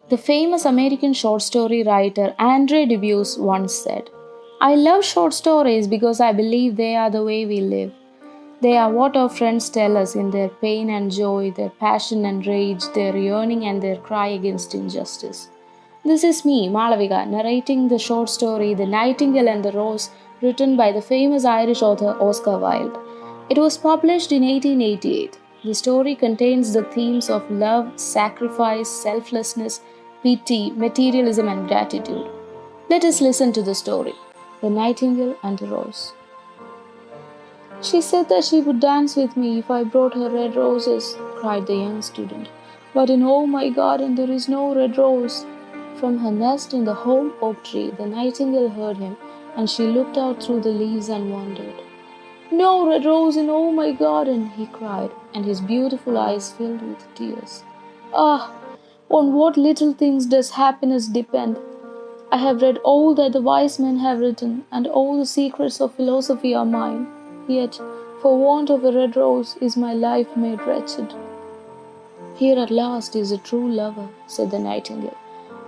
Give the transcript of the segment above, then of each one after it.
The famous American short story writer Andre Dubus once said, I love short stories because I believe they are the way we live. They are what our friends tell us in their pain and joy, their passion and rage, their yearning and their cry against injustice. This is me, Malavika, narrating the short story The Nightingale and the Rose, written by the famous Irish author Oscar Wilde. It was published in 1888. The story contains the themes of love, sacrifice, selflessness, pity, materialism, and gratitude. Let us listen to the story The Nightingale and the Rose. She said that she would dance with me if I brought her red roses, cried the young student. But in all my garden there is no red rose. From her nest in the home oak tree, the nightingale heard him, and she looked out through the leaves and wondered. No red rose in all my garden, he cried, and his beautiful eyes filled with tears. Ah, on what little things does happiness depend! I have read all that the wise men have written, and all the secrets of philosophy are mine. Yet, for want of a red rose, is my life made wretched. Here at last is a true lover, said the nightingale.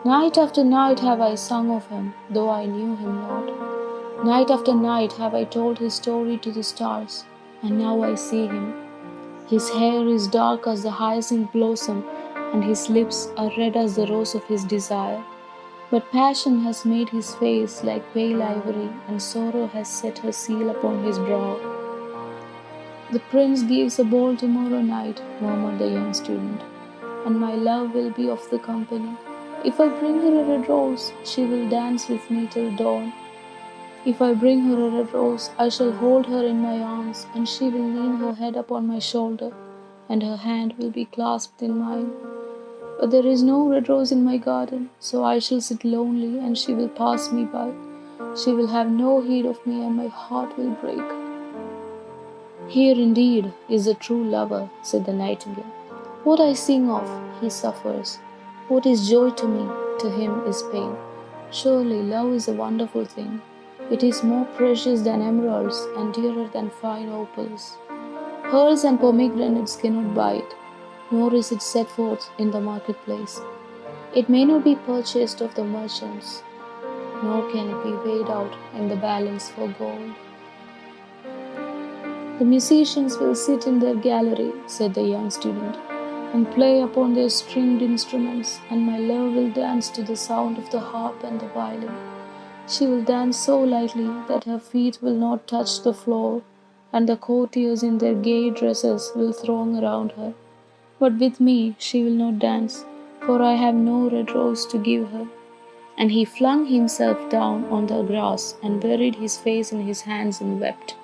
Night after night have I sung of him, though I knew him not. Night after night have I told his story to the stars, and now I see him. His hair is dark as the hyacinth blossom, and his lips are red as the rose of his desire. But passion has made his face like pale ivory, and sorrow has set her seal upon his brow. The prince gives a ball tomorrow night, murmured the young student, and my love will be of the company. If I bring her a red rose, she will dance with me till dawn. If I bring her a red rose, I shall hold her in my arms, and she will lean her head upon my shoulder, and her hand will be clasped in mine. But there is no red rose in my garden, so I shall sit lonely, and she will pass me by. She will have no heed of me, and my heart will break. Here indeed is a true lover, said the nightingale. What I sing of, he suffers. What is joy to me, to him is pain. Surely love is a wonderful thing. It is more precious than emeralds and dearer than fine opals. Pearls and pomegranates cannot buy it, nor is it set forth in the marketplace. It may not be purchased of the merchants, nor can it be weighed out in the balance for gold. The musicians will sit in their gallery, said the young student, and play upon their stringed instruments, and my love will dance to the sound of the harp and the violin. She will dance so lightly that her feet will not touch the floor, and the courtiers in their gay dresses will throng around her. But with me she will not dance, for I have no red rose to give her. And he flung himself down on the grass and buried his face in his hands and wept.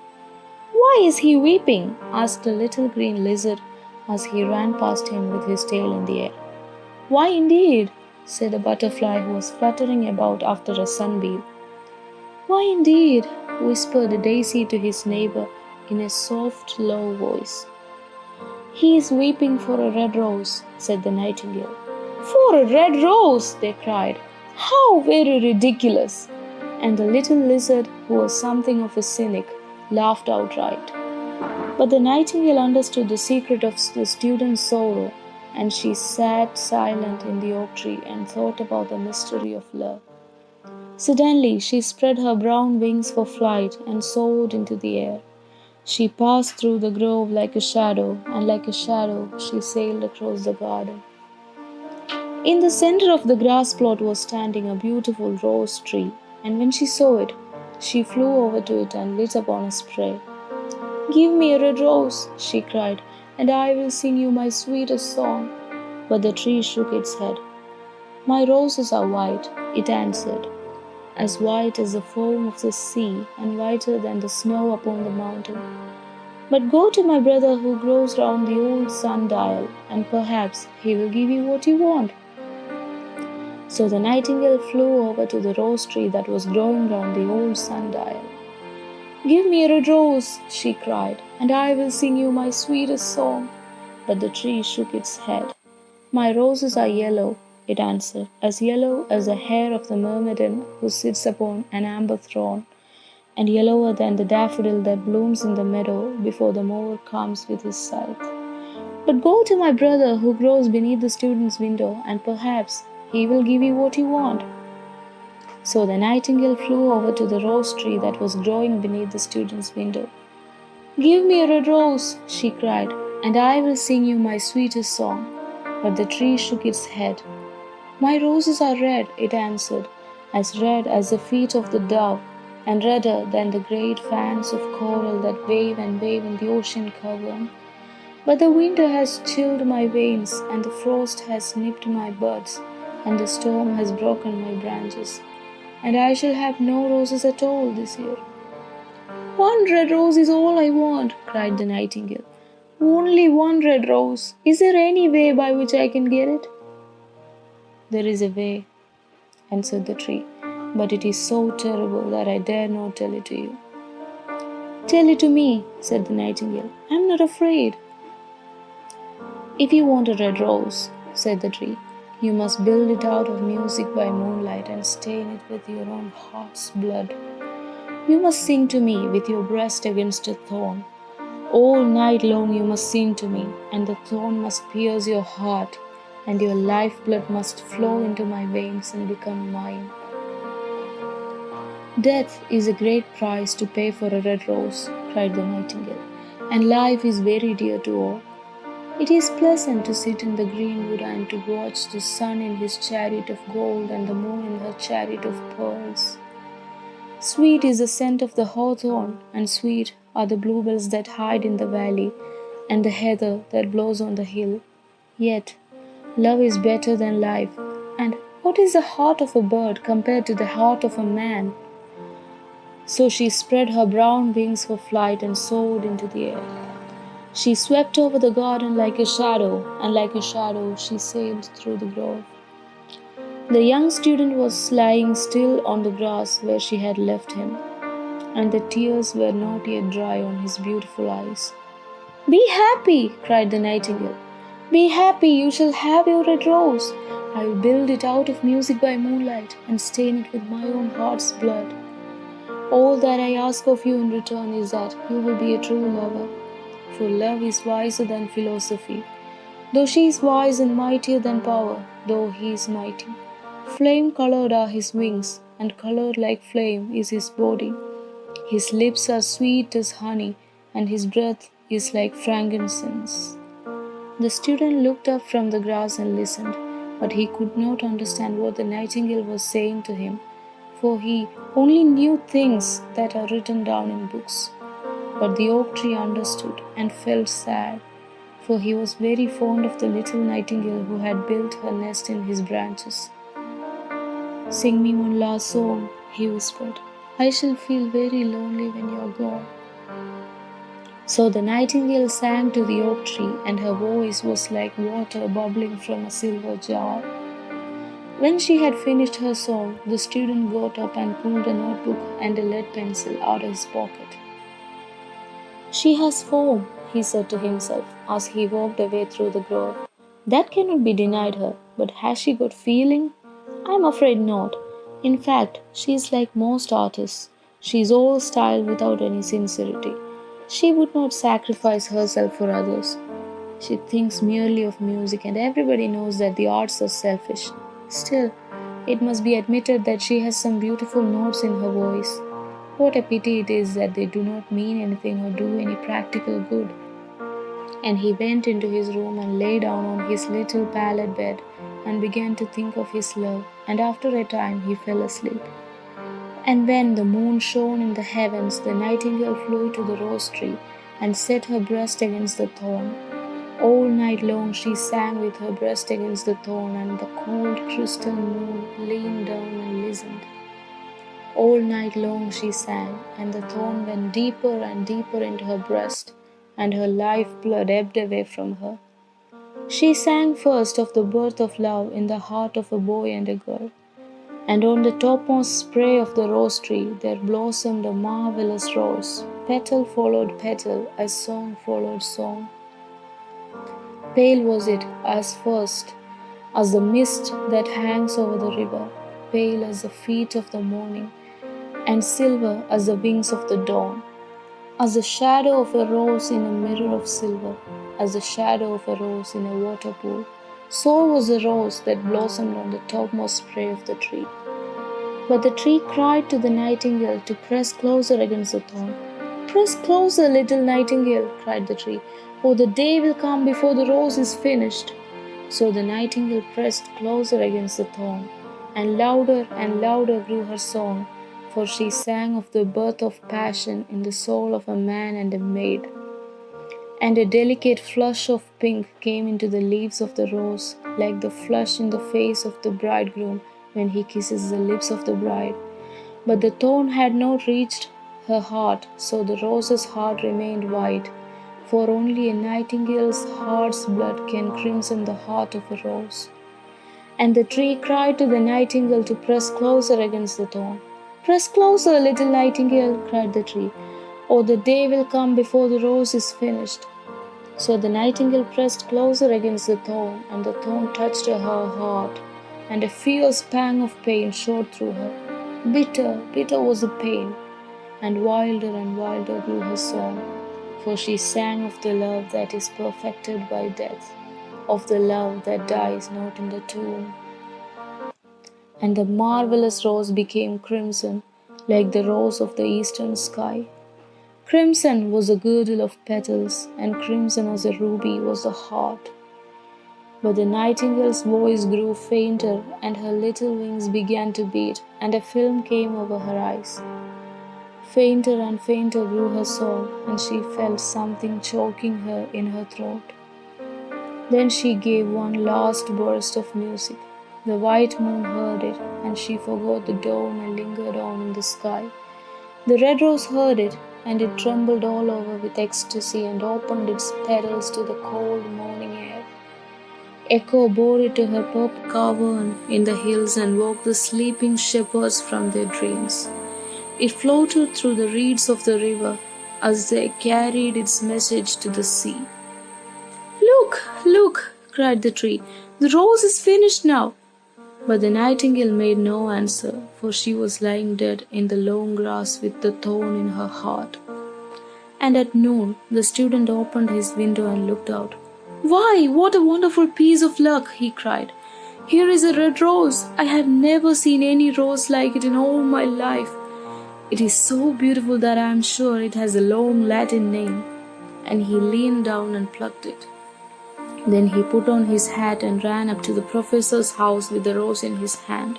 Why is he weeping? Asked a little green lizard as he ran past him with his tail in the air. Why indeed? Said a butterfly who was fluttering about after a sunbeam. Why indeed? Whispered a daisy to his neighbor in a soft, low voice. He is weeping for a red rose, said the nightingale. For a red rose, they cried. How very ridiculous! And the little lizard, who was something of a cynic, laughed outright. But the nightingale understood the secret of the student's sorrow, and she sat silent in the oak tree and thought about the mystery of love. Suddenly she spread her brown wings for flight and soared into the air. She passed through the grove like a shadow, and like a shadow she sailed across the garden. In the center of the grass plot was standing a beautiful rose tree, and when she saw it, she flew over to it and lit upon a spray. Give me a red rose, she cried, and I will sing you my sweetest song. But the tree shook its head. My roses are white, it answered, as white as the foam of the sea and whiter than the snow upon the mountain. But go to my brother who grows round the old sundial, and perhaps he will give you what you want. So the nightingale flew over to the rose tree that was growing round the old sundial. Give me a red rose, she cried, and I will sing you my sweetest song. But the tree shook its head. My roses are yellow, it answered, as yellow as the hair of the myrmidon who sits upon an amber throne, and yellower than the daffodil that blooms in the meadow before the mower comes with his scythe. But go to my brother who grows beneath the student's window, and perhaps He will give you what you want. So the nightingale flew over to the rose tree that was growing beneath the student's window. Give me a red rose, she cried, and I will sing you my sweetest song. But the tree shook its head. My roses are red, it answered, as red as the feet of the dove, and redder than the great fans of coral that wave and wave in the ocean cavern. But the winter has chilled my veins, and the frost has nipped my buds, and the storm has broken my branches, and I shall have no roses at all this year. One red rose is all I want, cried the nightingale. Only one red rose. Is there any way by which I can get it? There is a way, answered the tree, but it is so terrible that I dare not tell it to you. Tell it to me, said the nightingale. I am not afraid. If you want a red rose, said the tree, you must build it out of music by moonlight and stain it with your own heart's blood. You must sing to me with your breast against a thorn. All night long you must sing to me, and the thorn must pierce your heart, and your lifeblood must flow into my veins and become mine. Death is a great price to pay for a red rose, cried the nightingale, and life is very dear to all. It is pleasant to sit in the greenwood and to watch the sun in his chariot of gold and the moon in her chariot of pearls. Sweet is the scent of the hawthorn, and sweet are the bluebells that hide in the valley, and the heather that blows on the hill. Yet, love is better than life, and what is the heart of a bird compared to the heart of a man? So she spread her brown wings for flight and soared into the air. She swept over the garden like a shadow, and like a shadow she sailed through the grove. The young student was lying still on the grass where she had left him, and the tears were not yet dry on his beautiful eyes. Be happy, cried the nightingale. Be happy, you shall have your red rose. I will build it out of music by moonlight and stain it with my own heart's blood. All that I ask of you in return is that you will be a true lover, for love is wiser than philosophy, though she is wise and mightier than power, though he is mighty. Flame-colored are his wings, and colored like flame is his body. His lips are sweet as honey, and his breath is like frankincense. The student looked up from the grass and listened, but he could not understand what the nightingale was saying to him, for he only knew things that are written down in books. But the oak tree understood and felt sad, for he was very fond of the little nightingale who had built her nest in his branches. Sing me one last song, he whispered. I shall feel very lonely when you are gone. So the nightingale sang to the oak tree, and her voice was like water bubbling from a silver jar. When she had finished her song, the student got up and pulled a notebook and a lead pencil out of his pocket. She has form, he said to himself as he walked away through the grove. That cannot be denied her, but has she got feeling? I am afraid not. In fact, she is like most artists. She is all style without any sincerity. She would not sacrifice herself for others. She thinks merely of music, and everybody knows that the arts are selfish. Still, it must be admitted that she has some beautiful notes in her voice. What a pity it is that they do not mean anything or do any practical good. And he went into his room and lay down on his little pallet bed and began to think of his love, and after a time he fell asleep. And when the moon shone in the heavens, the nightingale flew to the rose tree and set her breast against the thorn. All night long she sang with her breast against the thorn, and the cold crystal moon leaned down and listened. All night long she sang, and the thorn went deeper and deeper into her breast, and her life-blood ebbed away from her. She sang first of the birth of love in the heart of a boy and a girl, and on the topmost spray of the rose tree there blossomed a marvelous rose. Petal followed petal, as song followed song. Pale was it as first as the mist that hangs over the river, pale as the feet of the morning, and silver as the wings of the dawn, as the shadow of a rose in a mirror of silver, as the shadow of a rose in a water pool. So was the rose that blossomed on the topmost spray of the tree. But the tree cried to the nightingale to press closer against the thorn. Press closer, little nightingale, cried the tree, or the day will come before the rose is finished. So the nightingale pressed closer against the thorn, and louder grew her song, for she sang of the birth of passion in the soul of a man and a maid. And a delicate flush of pink came into the leaves of the rose, like the flush in the face of the bridegroom when he kisses the lips of the bride. But the thorn had not reached her heart, so the rose's heart remained white, for only a nightingale's heart's blood can crimson the heart of a rose. And the tree cried to the nightingale to press closer against the thorn. Press closer, little nightingale, cried the tree, or the day will come before the rose is finished. So the nightingale pressed closer against the thorn, and the thorn touched her heart, and a fierce pang of pain shot through her. Bitter, bitter was the pain, and wilder grew her song, for she sang of the love that is perfected by death, of the love that dies not in the tomb. And the marvelous rose became crimson, like the rose of the eastern sky. Crimson was the girdle of petals, and crimson as a ruby was the heart. But the nightingale's voice grew fainter, and her little wings began to beat, and a film came over her eyes. Fainter and fainter grew her song, and she felt something choking her in her throat. Then she gave one last burst of music. The white moon heard it, and she forgot the dawn and lingered on in the sky. The red rose heard it, and it trembled all over with ecstasy and opened its petals to the cold morning air. Echo bore it to her purple cavern in the hills and woke the sleeping shepherds from their dreams. It floated through the reeds of the river as they carried its message to the sea. Look, look, cried the tree, the rose is finished now. But the nightingale made no answer, for she was lying dead in the long grass with the thorn in her heart. And at noon, the student opened his window and looked out. Why, what a wonderful piece of luck, he cried. Here is a red rose. I have never seen any rose like it in all my life. It is so beautiful that I am sure it has a long Latin name. And he leaned down and plucked it. Then he put on his hat and ran up to the professor's house with the rose in his hand.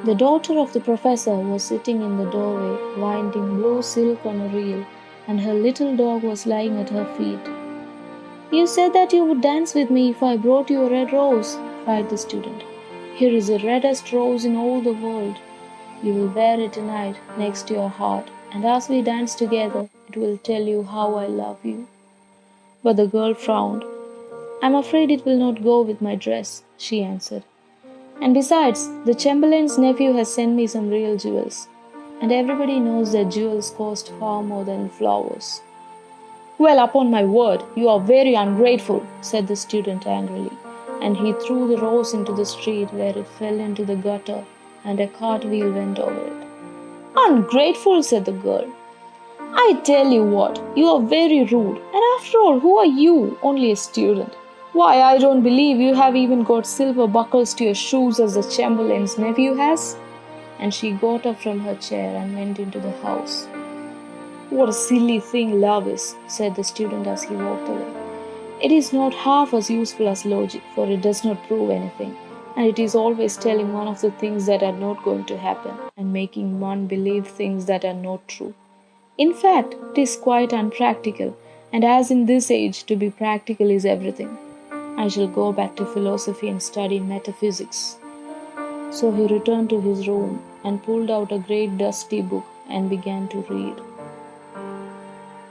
The daughter of the professor was sitting in the doorway, winding blue silk on a reel, and her little dog was lying at her feet. You said that you would dance with me if I brought you a red rose, cried the student. Here is the reddest rose in all the world. You will wear it tonight next to your heart, and as we dance together, it will tell you how I love you. But the girl frowned. I'm afraid it will not go with my dress, she answered. And besides, the Chamberlain's nephew has sent me some real jewels, and everybody knows that jewels cost far more than flowers. Well, upon my word, you are very ungrateful, said the student angrily, and he threw the rose into the street where it fell into the gutter, and a cartwheel went over it. Ungrateful, said the girl. I tell you what, you are very rude, and after all, who are you? Only a student. Why, I don't believe you have even got silver buckles to your shoes as the Chamberlain's nephew has. And she got up from her chair and went into the house. What a silly thing love is, said the student as he walked away. It is not half as useful as logic, for it does not prove anything, and it is always telling one of the things that are not going to happen, and making one believe things that are not true. In fact, it is quite unpractical, and as in this age, to be practical is everything. I shall go back to philosophy and study metaphysics. So he returned to his room and pulled out a great dusty book and began to read.